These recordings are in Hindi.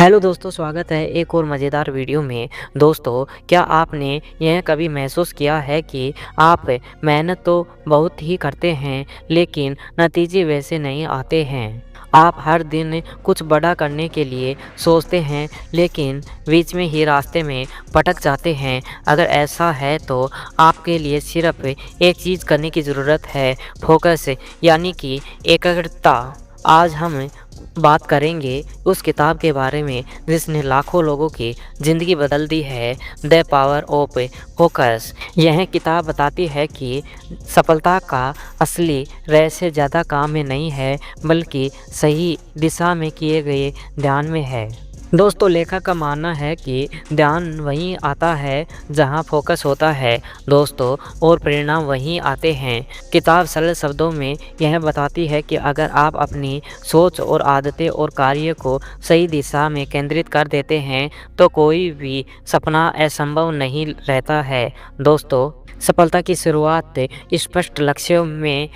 हेलो दोस्तों, स्वागत है एक और मज़ेदार वीडियो में। दोस्तों, क्या आपने यह कभी महसूस किया है कि आप मेहनत तो बहुत ही करते हैं, लेकिन नतीजे वैसे नहीं आते हैं। आप हर दिन कुछ बड़ा करने के लिए सोचते हैं, लेकिन बीच में ही रास्ते में भटक जाते हैं। अगर ऐसा है तो आपके लिए सिर्फ एक चीज़ करने की ज़रूरत है, फोकस यानी कि एकाग्रता। आज हम बात करेंगे उस किताब के बारे में जिसने लाखों लोगों की ज़िंदगी बदल दी है, द पावर ऑफ फोकस। यह किताब बताती है कि सफलता का असली रहस्य ज़्यादा काम में नहीं है, बल्कि सही दिशा में किए गए ध्यान में है। दोस्तों, लेखक का मानना है कि ध्यान वहीं आता है जहां फोकस होता है दोस्तों, और परिणाम वहीं आते हैं। किताब सरल शब्दों में यह बताती है कि अगर आप अपनी सोच और आदतें और कार्य को सही दिशा में केंद्रित कर देते हैं तो कोई भी सपना असंभव नहीं रहता है। दोस्तों, सफलता की शुरुआत स्पष्ट लक्ष्यों में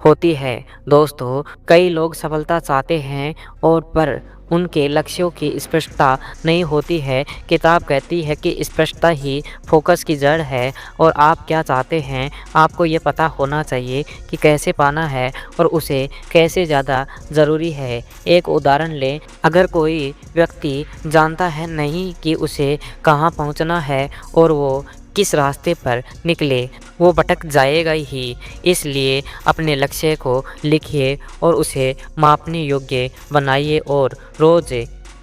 होती है। दोस्तों, कई लोग सफलता चाहते हैं और पर उनके लक्ष्यों की स्पष्टता नहीं होती है। किताब कहती है कि स्पष्टता ही फोकस की जड़ है, और आप क्या चाहते हैं आपको ये पता होना चाहिए कि कैसे पाना है और उसे कैसे ज़्यादा ज़रूरी है। एक उदाहरण लें, अगर कोई व्यक्ति जानता है नहीं कि उसे कहाँ पहुँचना है और वो किस रास्ते पर निकले, वो भटक जाएगा ही। इसलिए अपने लक्ष्य को लिखिए और उसे मापने योग्य बनाइए और रोज़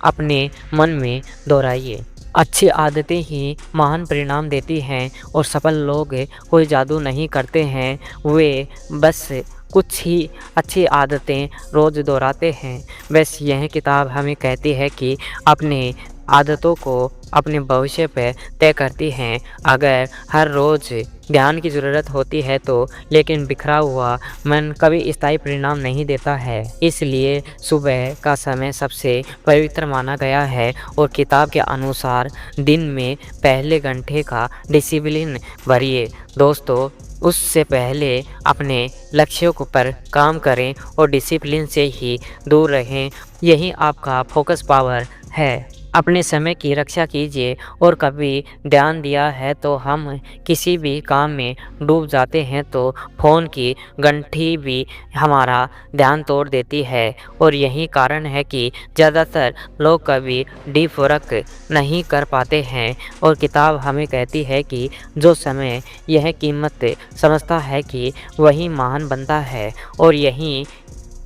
अपने मन में दोहराइए। अच्छी आदतें ही महान परिणाम देती हैं, और सफल लोग कोई जादू नहीं करते हैं, वे बस कुछ ही अच्छी आदतें रोज़ दोहराते हैं। बस यह किताब हमें कहती है कि अपने आदतों को अपने भविष्य पर तय करती हैं। अगर हर रोज़ ध्यान की ज़रूरत होती है तो, लेकिन बिखरा हुआ मन कभी स्थायी परिणाम नहीं देता है। इसलिए सुबह का समय सबसे पवित्र माना गया है, और किताब के अनुसार दिन में पहले घंटे का डिसिप्लिन भरिए। दोस्तों, उससे पहले अपने लक्ष्यों पर काम करें और डिसिप्लिन से ही दूर रहें। यही आपका फोकस पावर है। अपने समय की रक्षा कीजिए, और कभी ध्यान दिया है तो हम किसी भी काम में डूब जाते हैं तो फ़ोन की घंटी भी हमारा ध्यान तोड़ देती है, और यही कारण है कि ज़्यादातर लोग कभी डीप वर्क नहीं कर पाते हैं। और किताब हमें कहती है कि जो समय यह कीमत समझता है कि वही महान बनता है, और यही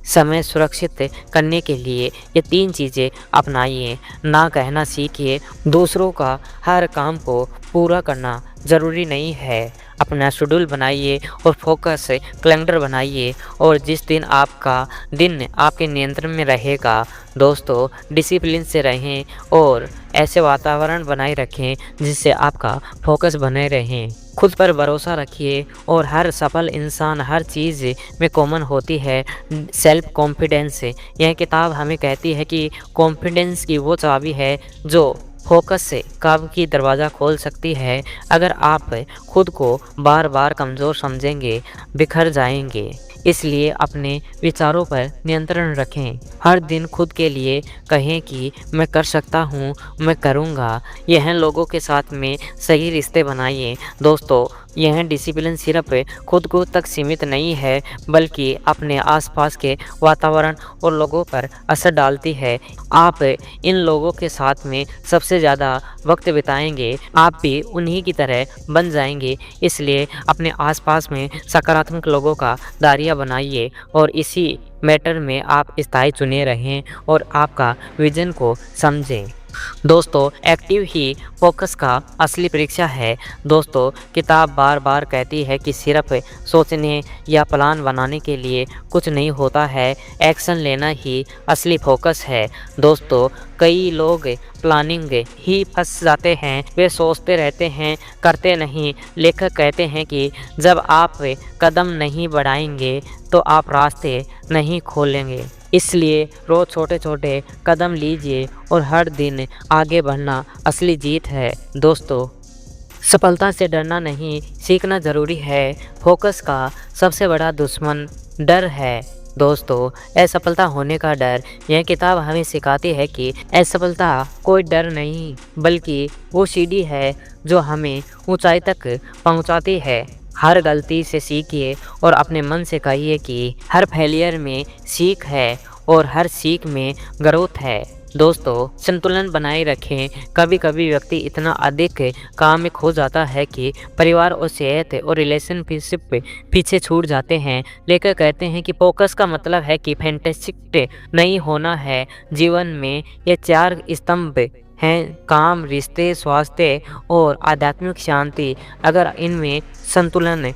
समय सुरक्षित करने के लिए ये 3 चीज़ें अपनाइए। ना कहना सीखिए, दूसरों का हर काम को पूरा करना ज़रूरी नहीं है। अपना शेड्यूल बनाइए और फोकस कैलेंडर बनाइए, और जिस दिन आपका दिन आपके नियंत्रण में रहेगा। दोस्तों, डिसिप्लिन से रहें और ऐसे वातावरण बनाए रखें जिससे आपका फोकस बने रहें। खुद पर भरोसा रखिए, और हर सफल इंसान हर चीज़ में कॉमन होती है, सेल्फ कॉन्फिडेंस। यह किताब हमें कहती है कि कॉन्फिडेंस की वो चाबी है जो फोकस से काम की दरवाज़ा खोल सकती है। अगर आप खुद को बार बार कमज़ोर समझेंगे, बिखर जाएंगे। इसलिए अपने विचारों पर नियंत्रण रखें। हर दिन खुद के लिए कहें कि मैं कर सकता हूँ, मैं करूँगा। यह लोगों के साथ में सही रिश्ते बनाइए। दोस्तों, यह डिसिप्लिन सिर्फ खुद को तक सीमित नहीं है, बल्कि अपने आसपास के वातावरण और लोगों पर असर डालती है। आप इन लोगों के साथ में सबसे ज़्यादा वक्त बिताएंगे, आप भी उन्हीं की तरह बन जाएंगे। इसलिए अपने आसपास में सकारात्मक लोगों का दायरा बनाइए, और इसी मैटर में आप स्थायी चुने रहें और आपका विजन को समझें। दोस्तों, एक्टिव ही फोकस का असली परीक्षा है। दोस्तों, किताब बार बार कहती है कि सिर्फ सोचने या प्लान बनाने के लिए कुछ नहीं होता है, एक्शन लेना ही असली फोकस है। दोस्तों, कई लोग प्लानिंग ही फंस जाते हैं, वे सोचते रहते हैं, करते नहीं। लेखक कहते हैं कि जब आप कदम नहीं बढ़ाएंगे तो आप रास्ते नहीं खोलेंगे। इसलिए रोज़ छोटे छोटे कदम लीजिए, और हर दिन आगे बढ़ना असली जीत है। दोस्तों, सफलता से डरना नहीं, सीखना ज़रूरी है। फोकस का सबसे बड़ा दुश्मन डर है। दोस्तों, असफलता होने का डर। यह किताब हमें सिखाती है कि असफलता कोई डर नहीं, बल्कि वो सीढ़ी है जो हमें ऊंचाई तक पहुंचाती है। हर गलती से सीखिए और अपने मन से कहिए कि हर फेलियर में सीख है और हर सीख में ग्रोथ है। दोस्तों, संतुलन बनाए रखें। कभी कभी व्यक्ति इतना अधिक काम में खो जाता है कि परिवार और सेहत और रिलेशनशिप पीछे छूट जाते हैं। लेकर कहते हैं कि फोकस का मतलब है कि फैंटास्टिक नहीं होना है। जीवन में ये 4 स्तंभ हैं: काम, रिश्ते, स्वास्थ्य और आध्यात्मिक शांति। अगर इनमें संतुलन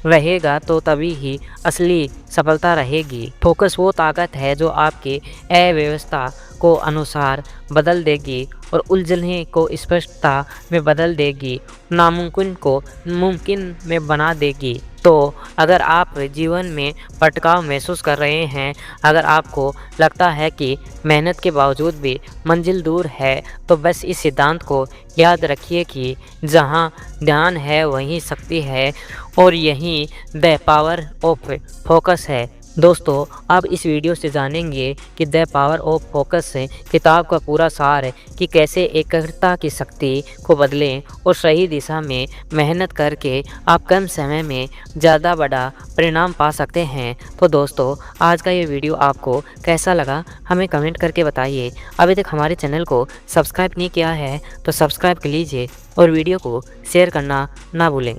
रहेगा तो तभी ही असली सफलता रहेगी। फोकस वो ताकत है जो आपकी अव्यवस्था को अनुसार बदल देगी और उलझने को स्पष्टता में बदल देगी, नामुमकिन को मुमकिन में बना देगी। तो अगर आप जीवन में भटकाव महसूस कर रहे हैं, अगर आपको लगता है कि मेहनत के बावजूद भी मंजिल दूर है, तो बस इस सिद्धांत को याद रखिए कि जहाँ ध्यान है वहीं शक्ति है और यही द पावर ऑफ फोकस है। दोस्तों, आप इस वीडियो से जानेंगे कि द पावर ऑफ फोकस किताब का पूरा सार है कि कैसे एकाग्रता की शक्ति को बदलें और सही दिशा में मेहनत करके आप कम समय में ज़्यादा बड़ा परिणाम पा सकते हैं। तो दोस्तों, आज का ये वीडियो आपको कैसा लगा हमें कमेंट करके बताइए। अभी तक हमारे चैनल को सब्सक्राइब नहीं किया है तो सब्सक्राइब कर लीजिए और वीडियो को शेयर करना ना भूलें।